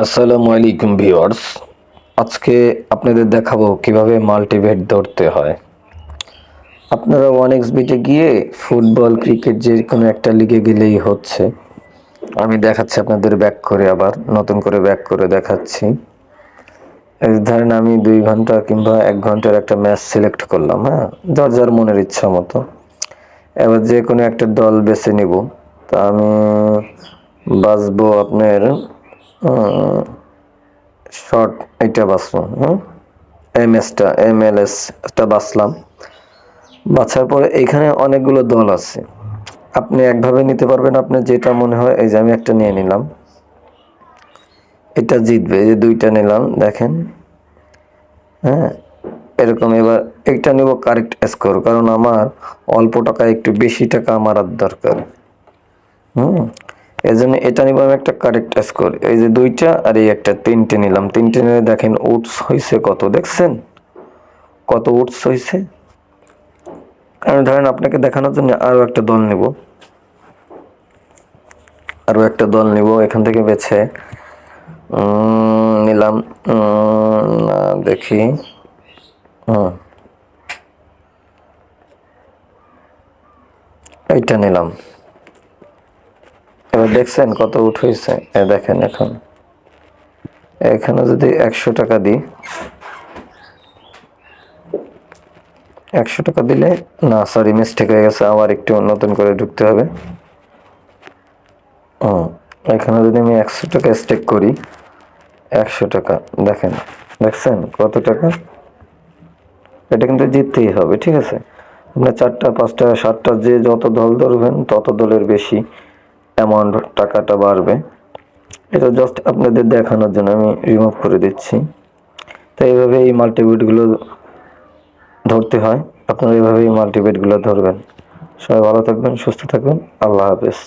আসসালামু আলাইকুম ভিউয়ার্স। আজকে আপনাদের দেখাবো কিভাবে মাল্টিবেট ধরতে হয়। আপনারা ওয়ানএক্সবিটে গিয়ে ফুটবল, ক্রিকেট যে কোনো একটা লিগে গেলেই হচ্ছে। আমি দেখাচ্ছি আপনাদের ব্যাক করে, আবার নতুন করে ব্যাক করে দেখাচ্ছি। এই ধরেন আমি 2 ঘন্টা কিংবা 1 ঘন্টার একটা ম্যাচ সিলেক্ট করলাম, হ্যাঁ, যার যার মনের ইচ্ছা মতো। এবার যে কোনো একটা দল বেছে নিব। তা আমি বাছবো আপনার শর্ট, এটা বাছলাম, এমএলএসটা বাছলাম। বাছার পরে এইখানে অনেকগুলো দল আছে, আপনি একভাবে নিতে পারবেন, আপনার যেটা মনে হয়। এই যে আমি একটা নিয়ে নিলাম, এটা জিতবে। এই যে 2টা নিলাম, দেখেন, হ্যাঁ, এরকম। এবার একটা নেব কারেক্ট স্কোর, কারণ আমার অল্প টাকা, একটু বেশি টাকা আমার আর দরকার। এই জন্য এটা নিব আমি একটা কারেক্ট স্কোর। এই যে 2টা আর এই একটা, 3টে নিলাম। 3টে নিয়ে দেখেন উডস হয়েছে কত, দেখছেন কত উডস হয়েছে। আমি ধরেন আপনাকে দেখানোর জন্য আরো একটা দল নেব, এখান থেকে বেছে নিলাম। দেখি, এইটা নিলাম। এবার দেখছেন কত উঠ হয়েছে। দেখেন এখানে যদি 100 টাকা দিই, 100 টাকা দিলে, না সরি, মিস্টেক হয়ে গেছে, আবার একটু নতুন করে ঢুকতে হবে। এখানে যদি আমি 100 টাকা স্টেক করি, 100 টাকা, দেখছেন কত টাকা। এটা কিন্তু জিততেই হবে, ঠিক আছে। আপনার 4টা 5টা 7টা, যে যত দল ধরবেন তত দলের বেশি অ্যামাউন্ট, টাকাটা বাড়বে। এটা জাস্ট আপনাদের দেখানোর জন্য আমি রিমুভ করে দিচ্ছি। তো এইভাবে এই মাল্টিবেটগুলো ধরতে হয়। আপনারা এইভাবে এই মাল্টিবেটগুলো ধরবেন। সবাই ভালো থাকবেন, সুস্থ থাকবেন। আল্লাহ হাফেজ।